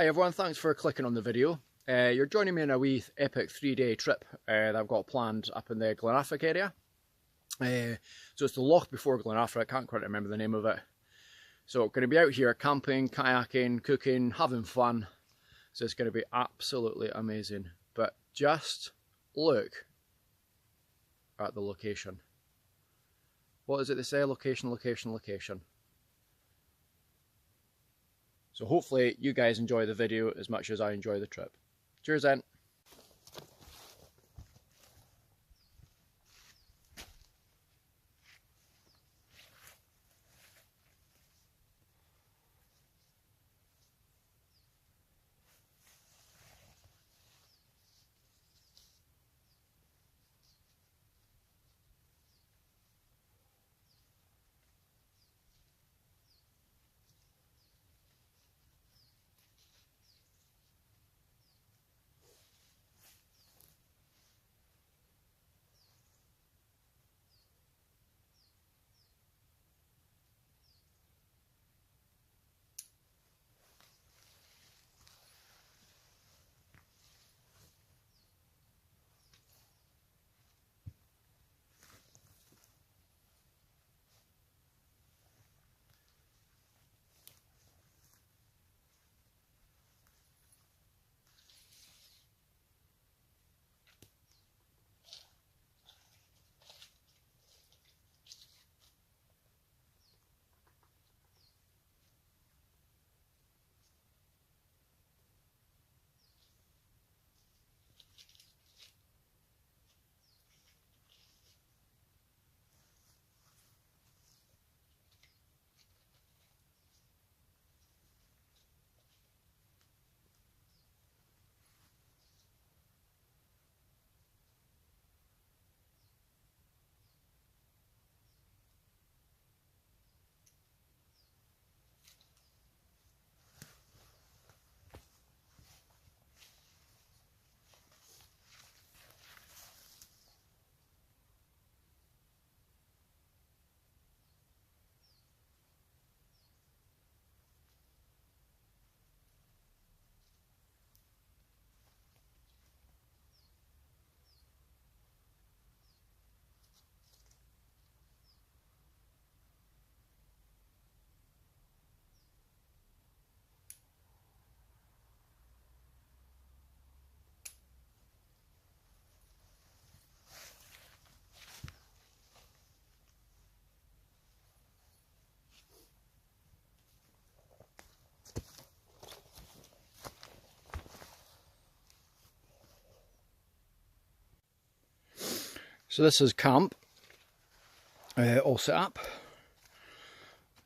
Hi everyone, thanks for clicking on the video. You're joining me in a wee epic 3-day trip that I've got planned up in the Glen Affric area. So it's the loch before Glen Affric, I can't quite remember the name of it. So going to be out here camping, kayaking, cooking, having fun. So it's going to be absolutely amazing. But just look at the location. What is it they say? Location, location, location. So hopefully you guys enjoy the video as much as I enjoy the trip. Cheers then. So this is camp, all set up.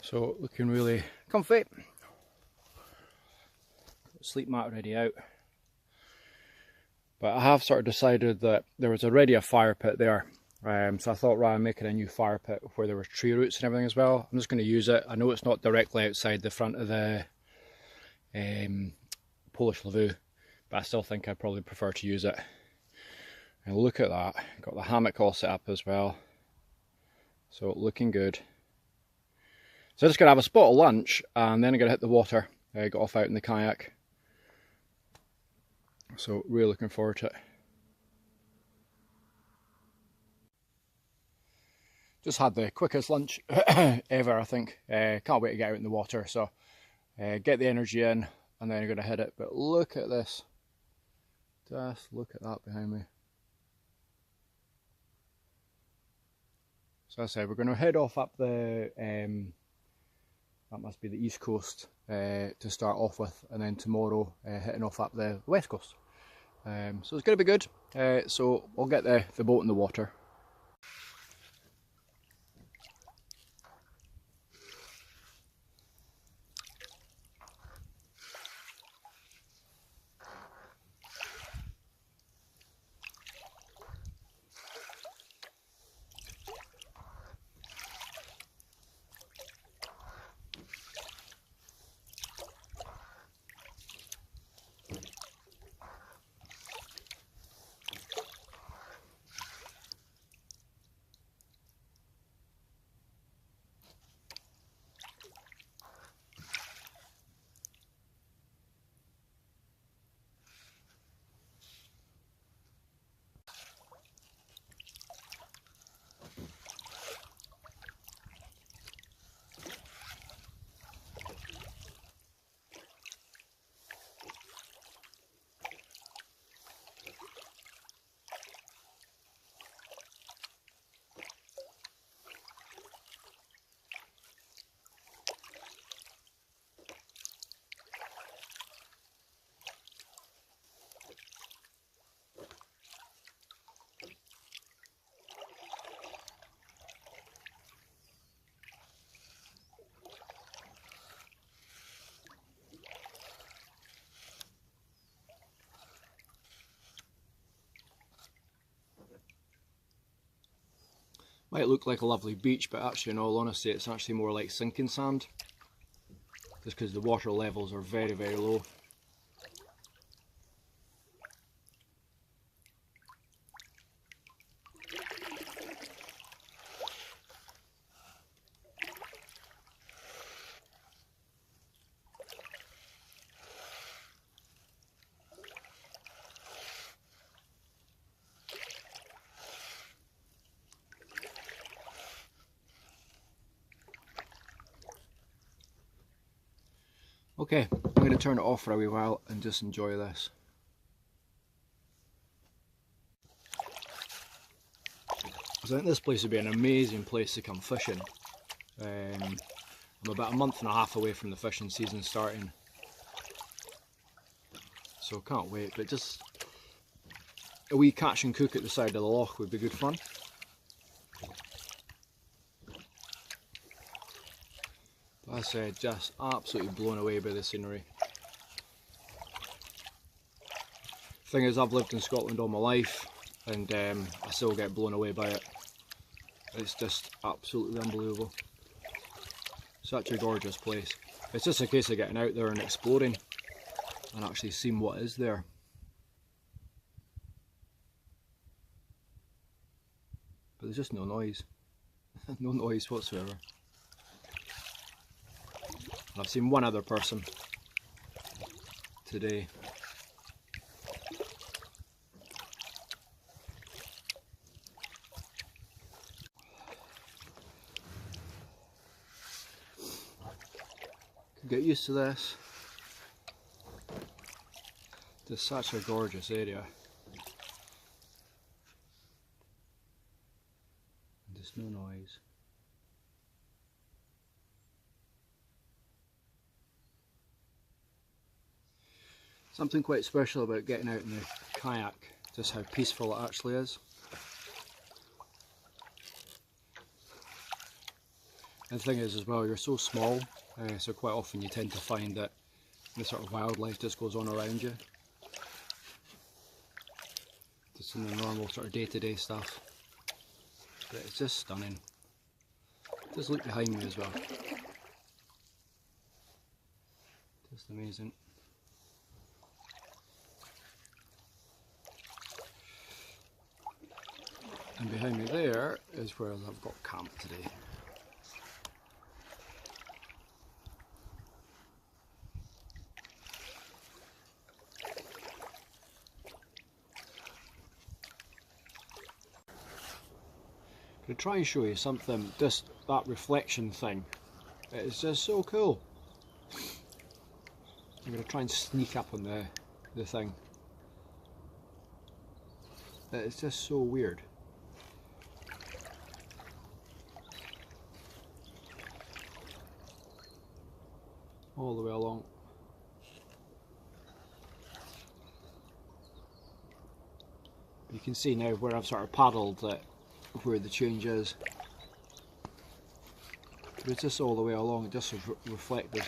So looking really comfy. Sleep mat already out. But I have sort of decided that there was already a fire pit there. So I thought rather than making a new fire pit where there were tree roots and everything as well, I'm just going to use it. I know it's not directly outside the front of the Polish lavvu, but I still think I'd probably prefer to use it. And look at that, got the hammock all set up as well. So looking good. So I'm just going to have a spot of lunch and then I'm going to hit the water, get off out in the kayak. So really looking forward to it. Just had the quickest lunch ever, I think. Can't wait to get out in the water. So get the energy in and then I'm going to hit it. But look at this. Just look at that behind me. So as I said, we're going to head off up the, that must be the east coast to start off with, and then tomorrow hitting off up the west coast. So it's going to be good. So we'll get the boat in the water. Might look like a lovely beach, but actually in all honesty it's actually more like sinking sand, just because the water levels are very, very low. Okay, I'm going to turn it off for a wee while and just enjoy this. I think this place would be an amazing place to come fishing. I'm about a month and a half away from the fishing season starting, so can't wait, but just a wee catch and cook at the side of the loch would be good fun. But as I said, just absolutely blown away by the scenery. Thing is, I've lived in Scotland all my life and I still get blown away by it. It's just absolutely unbelievable. Such a gorgeous place. It's just a case of getting out there and exploring and actually seeing what is there. But there's just no noise. No noise whatsoever. And I've seen one other person today. Could get used to this. Just such a gorgeous area. And just no noise. Something quite special about getting out in the kayak, just how peaceful it actually is. And the thing is as well, you're so small, so quite often you tend to find that the sort of wildlife just goes on around you. Just in the normal sort of day-to-day stuff. But it's just stunning. Just look behind me as well. Just amazing. And behind me there is where I've got camp today. I'm going to try and show you something, just that reflection thing. It's just so cool. I'm going to try and sneak up on the thing. It's just so weird. All the way along. You can see now where I've sort of paddled that where the change is. But it's just all the way along, just reflected.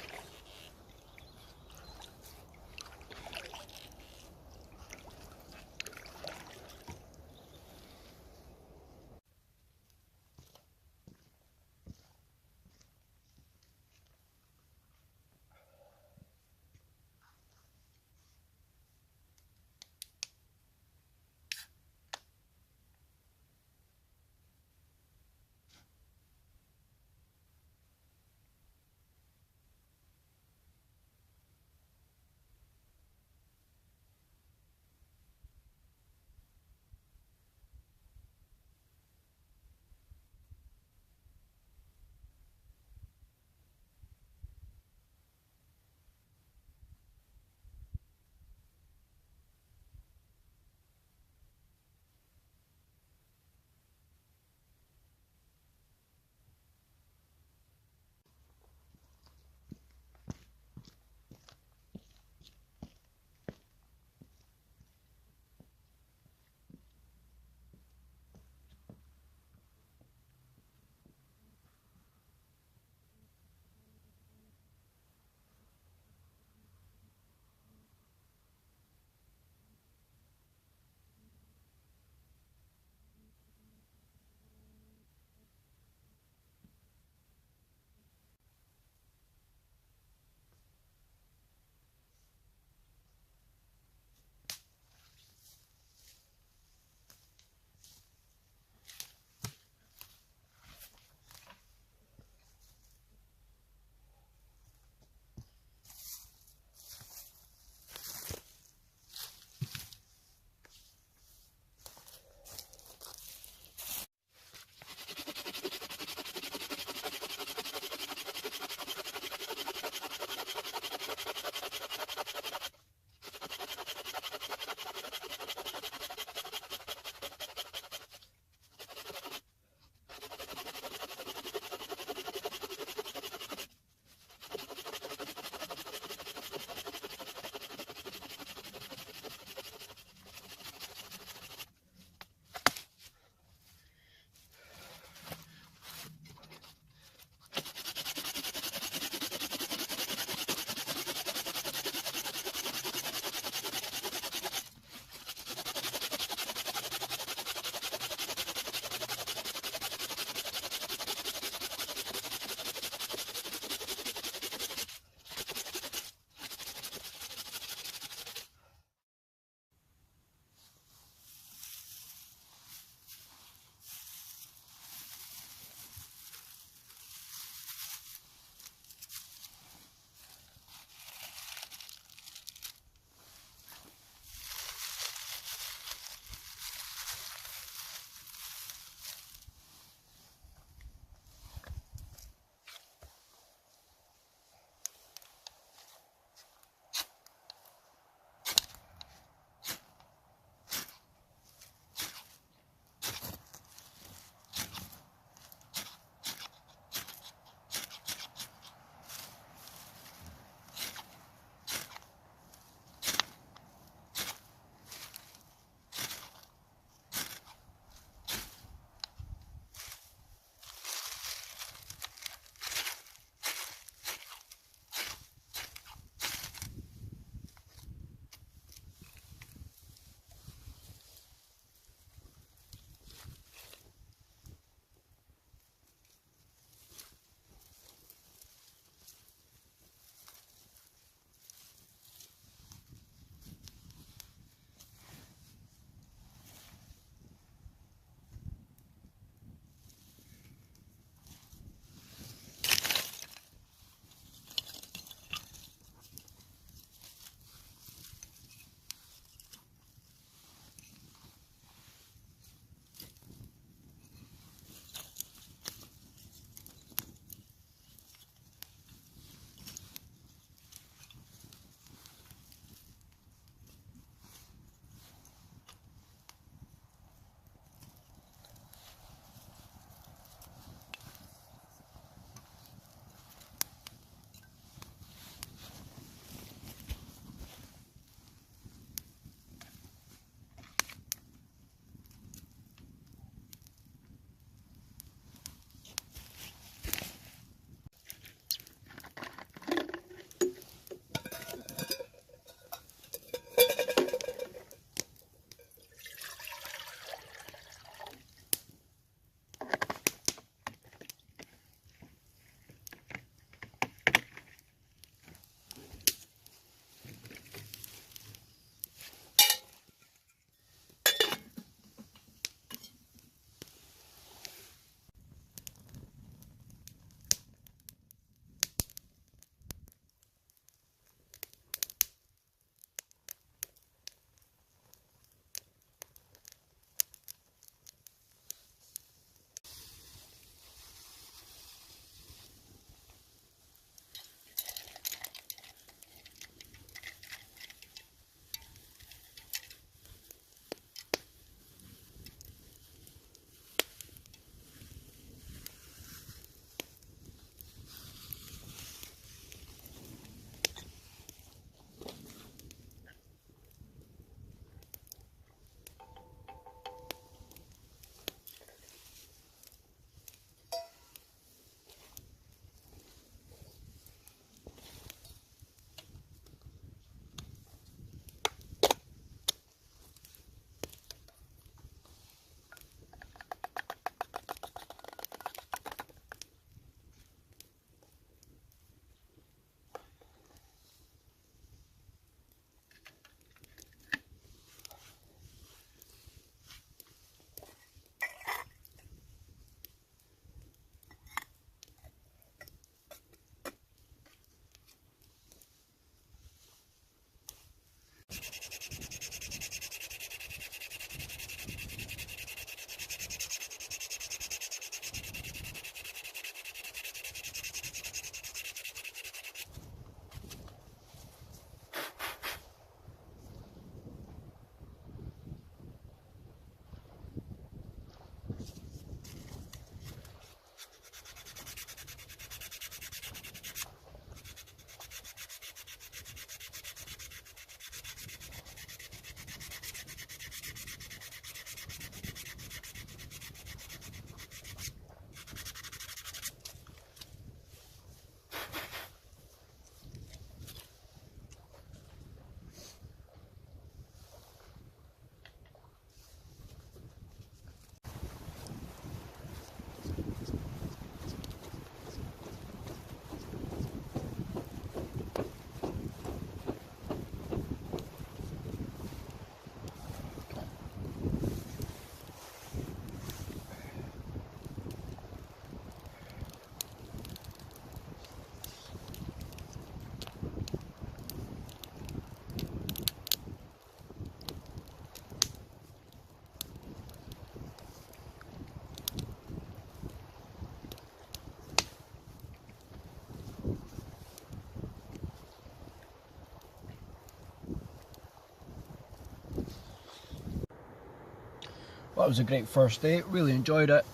that was a great first day, really enjoyed it,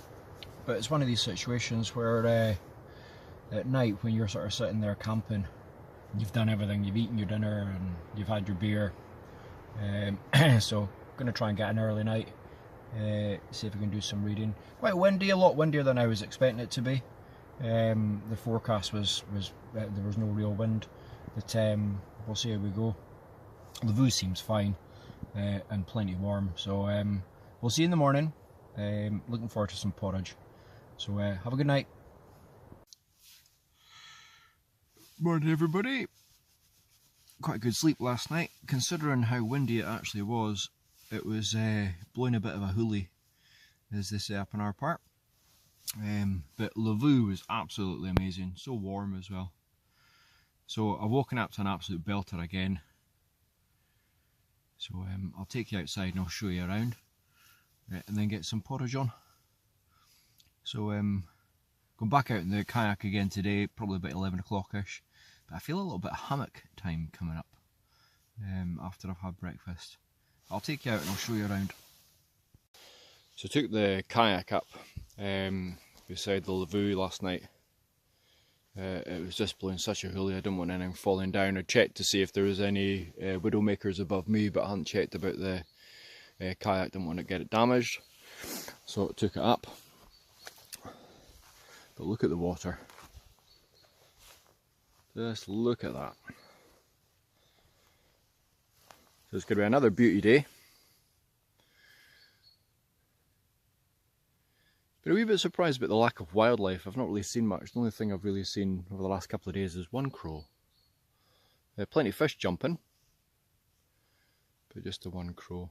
but it's one of these situations where at night when you're sort of sitting there camping, you've done everything, you've eaten your dinner and you've had your beer, so going to try and get an early night, see if we can do some reading. Quite windy, a lot windier than I was expecting it to be. The forecast was there was no real wind, but we'll see how we go. Lavvu seems fine and plenty warm, so we'll see you in the morning. Looking forward to some porridge, so have a good night. Morning everybody. Quite a good sleep last night, considering how windy it actually was. It was blowing a bit of a hoolie, as they say up in our part. But Lavvu was absolutely amazing, so warm as well. So I've woken up to an absolute belter again. So I'll take you outside and I'll show you around, and then get some porridge on. So going back out in the kayak again today, probably about 11 o'clock-ish. But I feel a little bit of hammock time coming up after I've had breakfast. I'll take you out and I'll show you around. So I took the kayak up beside the lavvu last night. It was just blowing such a hoolie, I didn't want anything falling down. I checked to see if there was any widowmakers above me, but I hadn't checked about the kayak, didn't want to get it damaged. So I took it up. But look at the water. Just look at that. So it's going to be another beauty day. Been a wee bit surprised about the lack of wildlife. I've not really seen much. The only thing I've really seen over the last couple of days is one crow. Plenty of fish jumping, but just the one crow.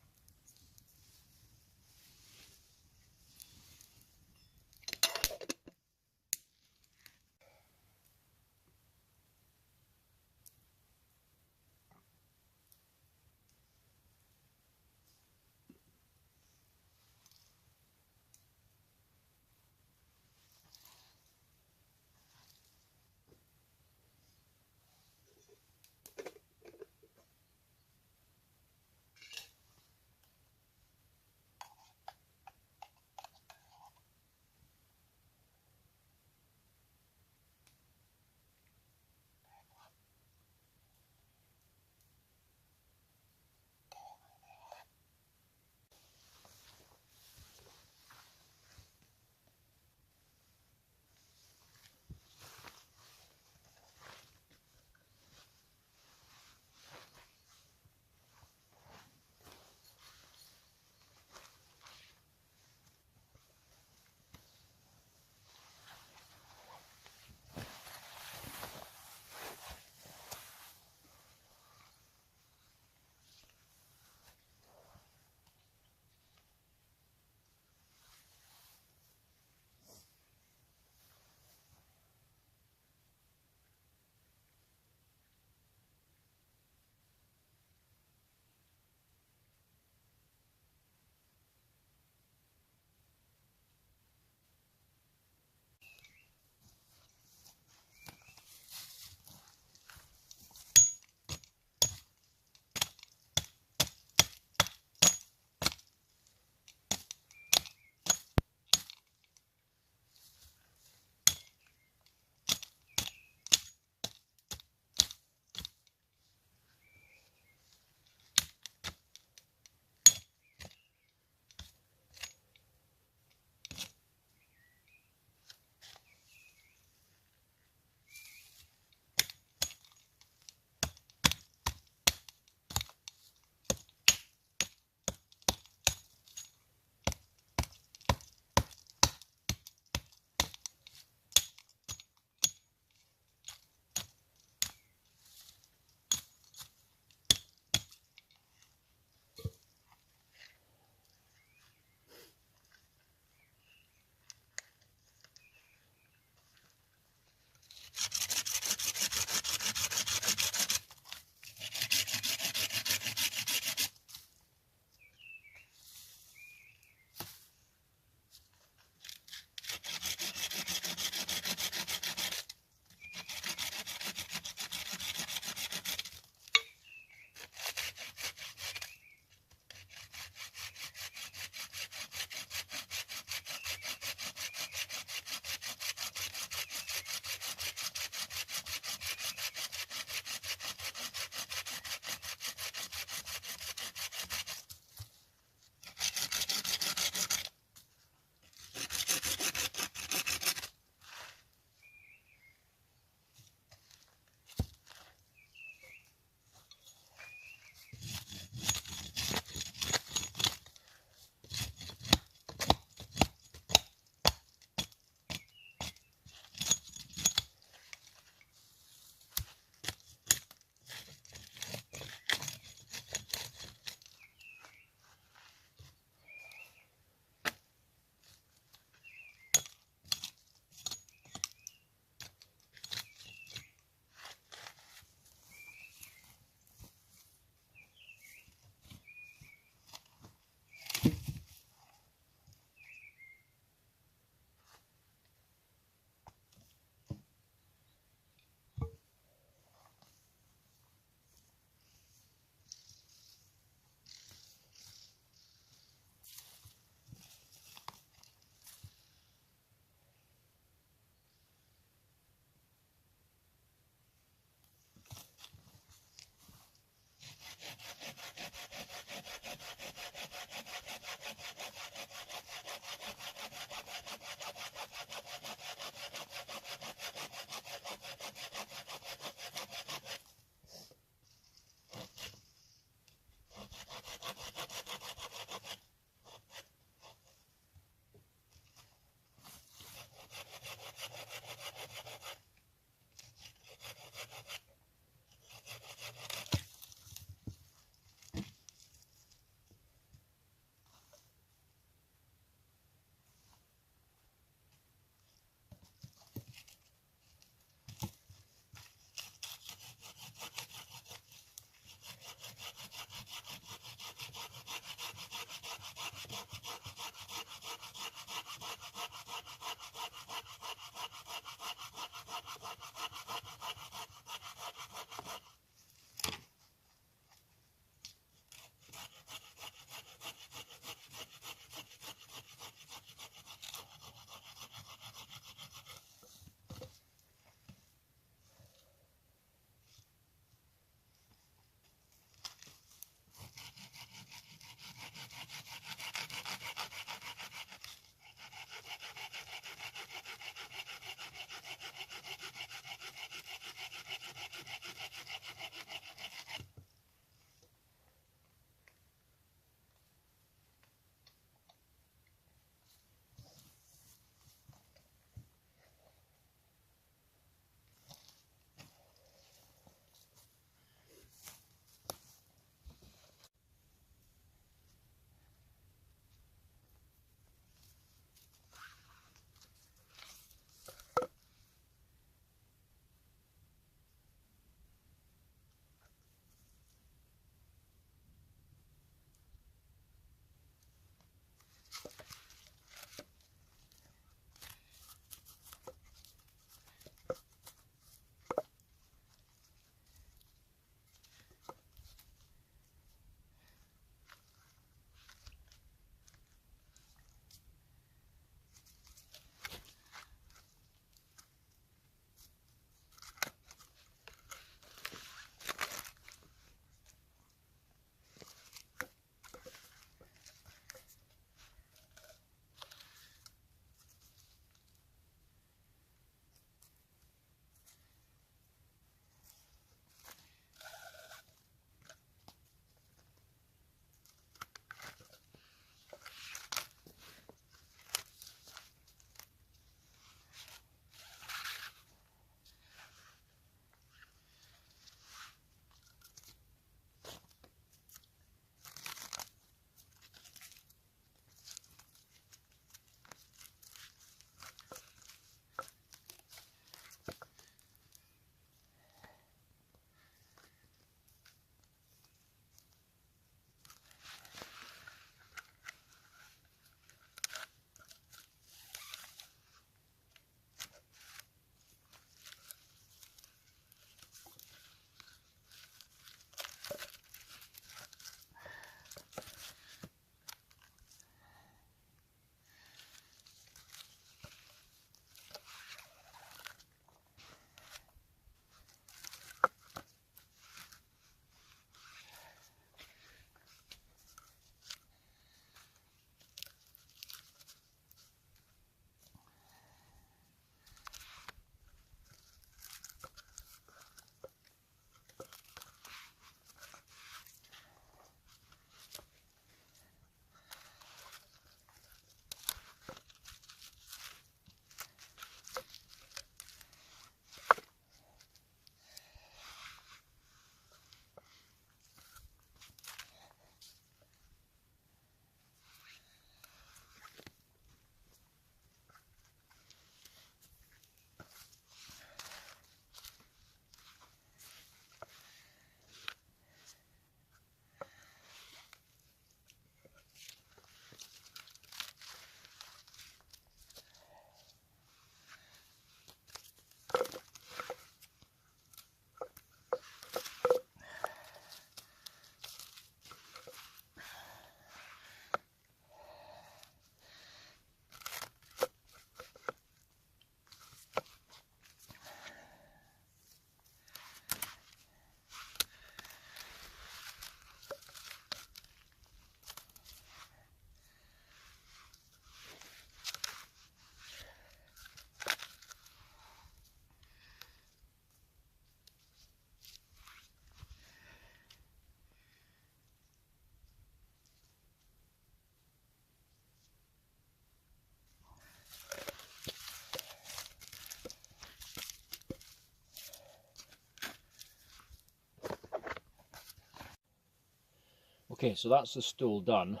Okay, so that's the stool done,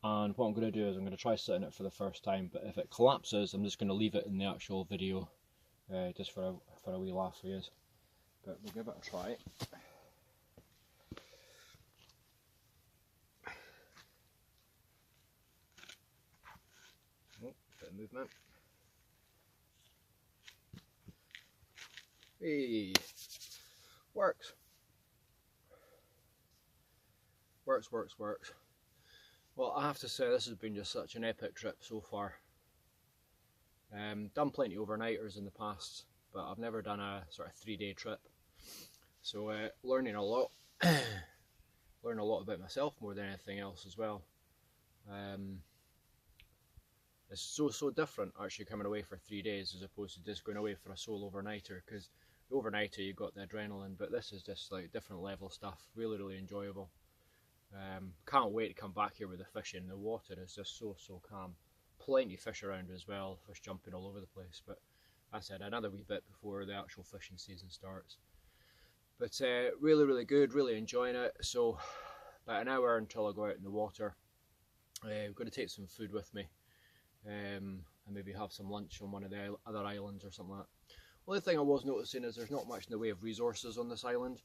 and what I'm going to do is I'm going to try sitting it for the first time, but if it collapses I'm just going to leave it in the actual video, just for a wee laugh for you. But we'll give it a try. Oh, bit of movement. Hey, works. Works. Well, I have to say this has been just such an epic trip so far. Done plenty overnighters in the past, but I've never done a sort of 3-day trip. So learning a lot, learning a lot about myself more than anything else as well. It's so different actually coming away for 3 days as opposed to just going away for a solo overnighter, because the overnighter you got the adrenaline, but this is just like different level stuff. Really enjoyable. Can't wait to come back here with the fishing. The water is just so calm. Plenty of fish around as well, fish jumping all over the place, but as I said, another wee bit before the actual fishing season starts. But really good, really enjoying it. So about an hour until I go out in the water. I'm going to take some food with me, and maybe have some lunch on one of the other islands or something like that. Only thing I was noticing is there's not much in the way of resources on this island.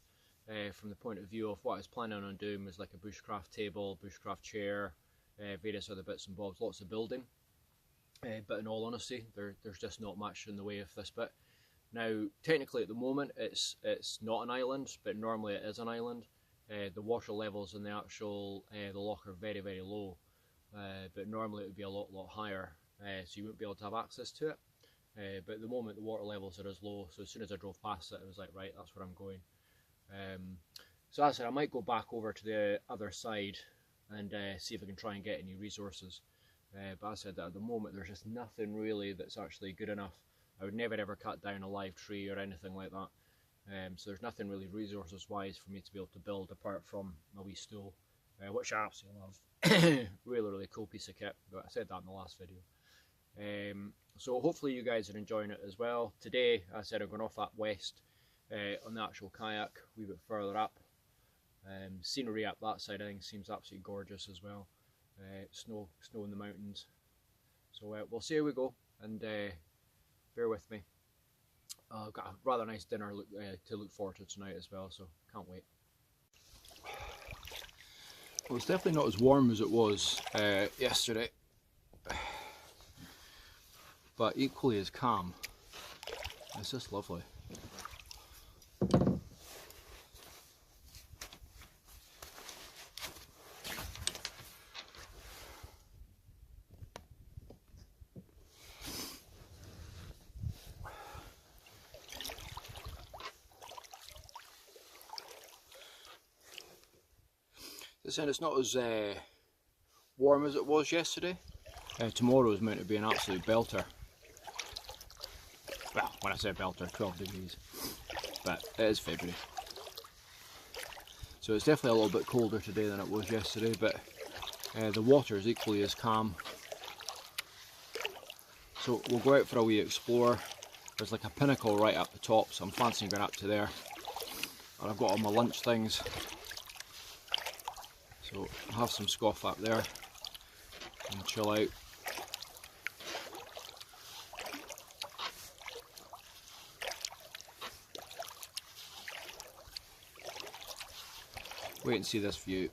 From the point of view of what I was planning on doing was like a bushcraft table, bushcraft chair, various other bits and bobs, lots of building. But in all honesty, there's just not much in the way of this bit. Now, technically at the moment it's not an island, but normally it is an island. The water levels in the actual the loch are very low, but normally it would be a lot higher, so you wouldn't be able to have access to it. But at the moment the water levels are as low, so as soon as I drove past it, I was like, right, that's where I'm going. So as I said, I might go back over to the other side and see if I can try and get any resources. But as I said, that at the moment there's just nothing really that's actually good enough. I would never ever cut down a live tree or anything like that. So there's nothing really resources wise for me to be able to build apart from my wee stool, which I absolutely love. Really cool piece of kit, but I said that in the last video. So hopefully you guys are enjoying it as well. Today, as I said, I'm going off that west on the actual kayak, a wee bit further up. Scenery up that side I think seems absolutely gorgeous as well. Snow in the mountains. So we'll see how we go, and bear with me. I've got a rather nice dinner to look forward to tonight as well, so can't wait. Well, it's definitely not as warm as it was yesterday, but equally as calm. It's just lovely. It's not as warm as it was yesterday. Tomorrow is meant to be an absolute belter. Well, when I say belter, 12 degrees, but it is February. So it's definitely a little bit colder today than it was yesterday, but the water is equally as calm. So we'll go out for a wee explore. There's like a pinnacle right up the top, so I'm fancying going up to there. And I've got all my lunch things. So I'll have some scoff up there and chill out. Wait and see this view.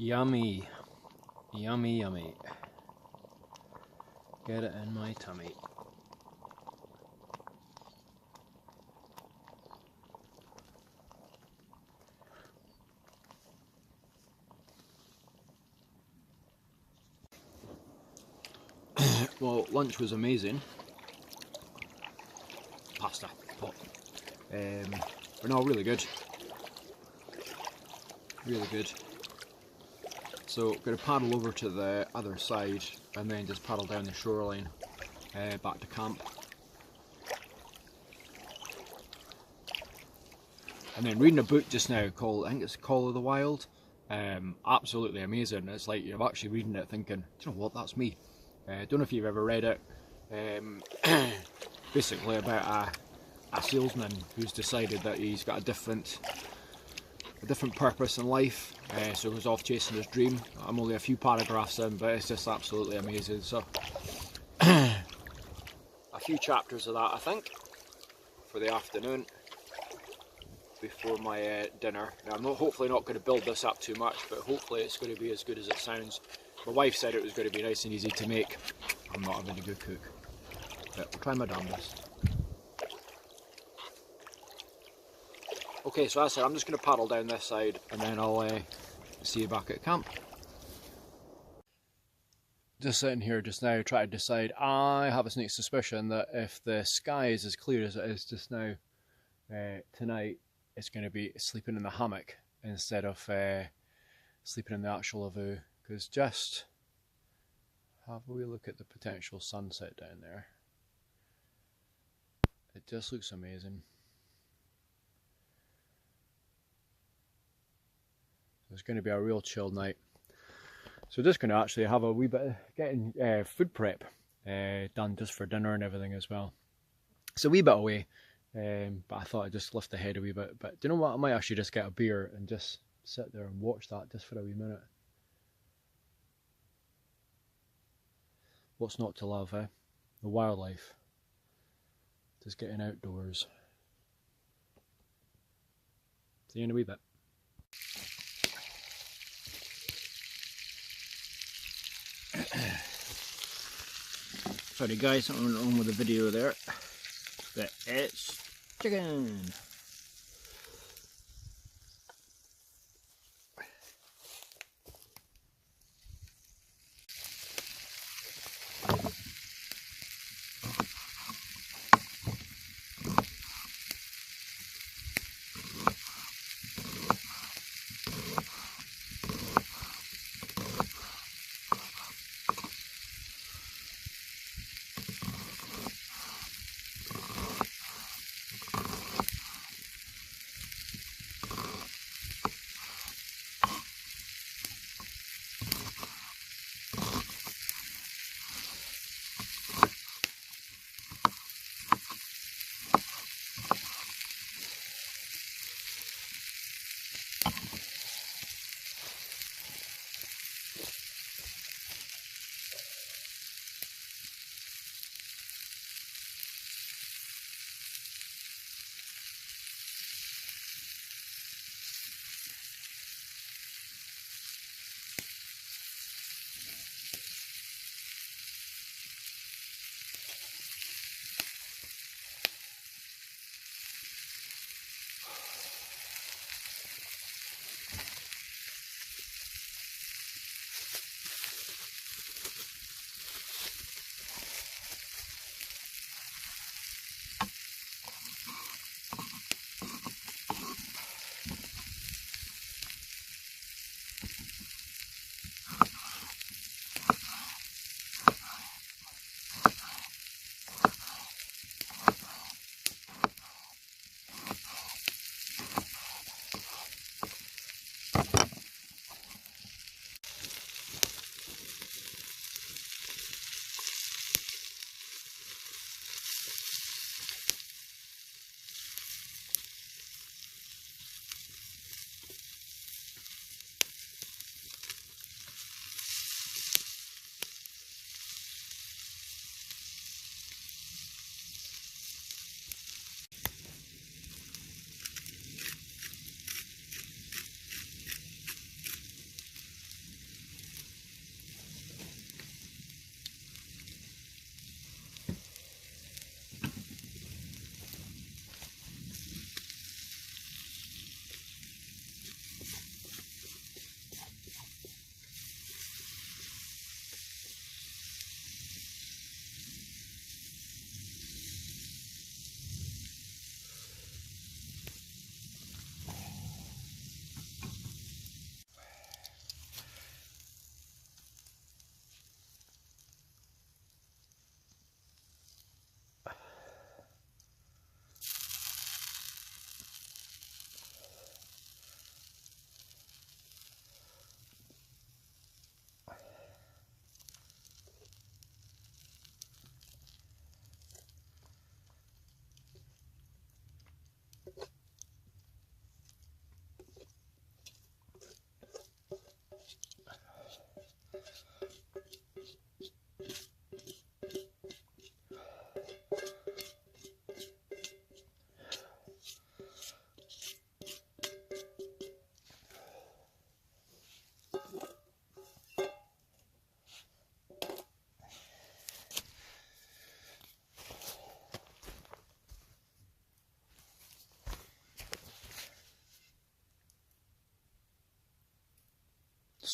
Yummy. Yummy, yummy. Get it in my tummy. Well, lunch was amazing. Pasta pot. But no, really good. Really good. So, going to paddle over to the other side and then just paddle down the shoreline back to camp. And then reading a book just now called, I think it's Call of the Wild. Absolutely amazing. It's like you're actually reading it thinking, do you know what, that's me. Don't know if you've ever read it. Basically about a salesman who's decided that he's got a different purpose in life, so he goes off chasing his dream. I'm only a few paragraphs in, but it's just absolutely amazing. So a few chapters of that, I think, for the afternoon before my dinner. Now, I'm hopefully not going to build this up too much, but hopefully it's going to be as good as it sounds. My wife said it was going to be nice and easy to make. I'm not a very good cook, but we'll try my damnedest. Okay, so as I said, I'm just going to paddle down this side and then I'll see you back at camp. Just sitting here just now trying to decide. I have a sneak suspicion that if the sky is as clear as it is just now, tonight it's going to be sleeping in the hammock instead of sleeping in the actual lavvu. Because just have a wee look at the potential sunset down there. It just looks amazing. It's going to be a real chill night. So just going to actually have a wee bit of getting food prep done just for dinner and everything as well. It's a wee bit away, but I thought I'd just lift the head a wee bit. But do you know what? I might actually just get a beer and just sit there and watch that just for a wee minute. What's not to love, eh? The wildlife. Just getting outdoors. See you in a wee bit. Sorry guys, something wrong with the video there, but it's chicken.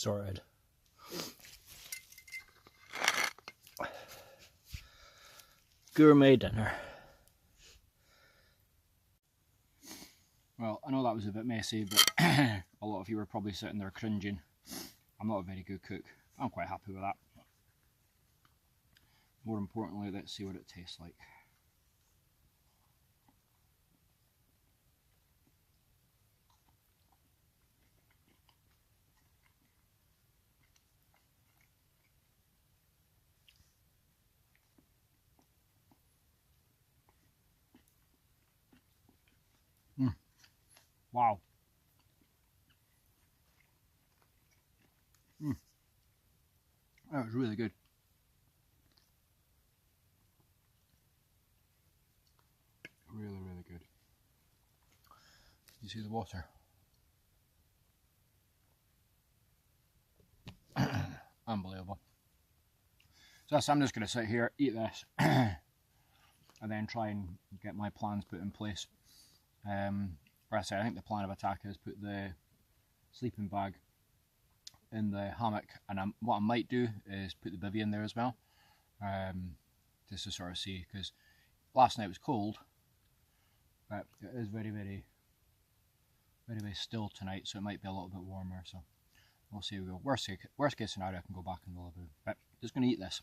sorted. Gourmet dinner. Well, I know that was a bit messy, but a lot of you were probably sitting there cringing. I'm not a very good cook. I'm quite happy with that. More importantly, let's see what it tastes like. Wow. That was really good. Really, really good. You see the water? Unbelievable. So I'm just going to sit here, eat this, and then try and get my plans put in place. Like I said, I think the plan of attack is put the sleeping bag in the hammock, and what I might do is put the bivvy in there as well, just to sort of see, because last night was cold, but it is very, very, very, very still tonight, so it might be a little bit warmer. So we'll see. We go. Worst case scenario, I can go back in the lavvu. But just going to eat this.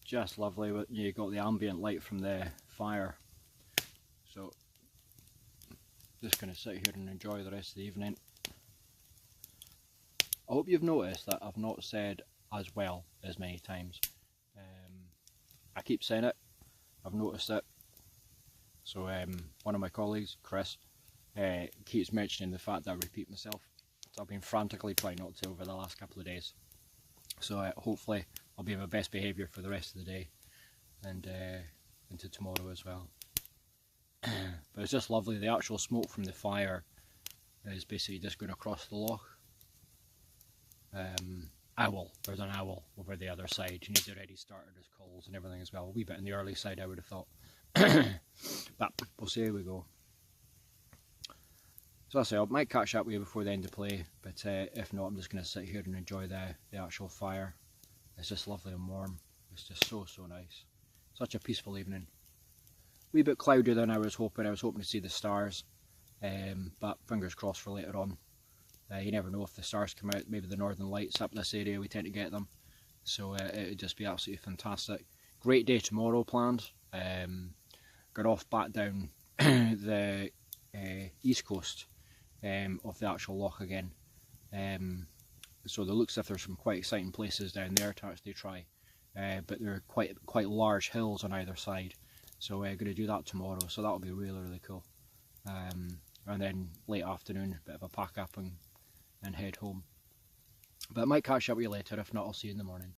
Just lovely. You got the ambient light from the fire, so just going to sit here and enjoy the rest of the evening. I hope you've noticed that I've not said as well as many times. I keep saying it, I've noticed it. So one of my colleagues, Chris, keeps mentioning the fact that I repeat myself. So I've been frantically trying not to over the last couple of days. So hopefully I'll be in my best behaviour for the rest of the day and into tomorrow as well. But it's just lovely. The actual smoke from the fire is basically just going across the loch. There's an owl over the other side, and he's already started his calls and everything as well. A wee bit on the early side, I would have thought. But we'll see how we go. So I say I might catch up with you before the end of play, but if not, I'm just going to sit here and enjoy the actual fire. It's just lovely and warm. It's just so nice. Such a peaceful evening. Wee bit cloudier than I was hoping. I was hoping to see the stars, but fingers crossed for later on. You never know if the stars come out. Maybe the northern lights up this area, we tend to get them. So it would just be absolutely fantastic. Great day tomorrow planned. Got off back down the east coast of the actual loch again. So there looks as if there's some quite exciting places down there to actually try. But there are quite large hills on either side. So we're going to do that tomorrow. So that'll be really, really cool. And then late afternoon, a bit of a pack up and head home. But I might catch up with you later. If not, I'll see you in the morning.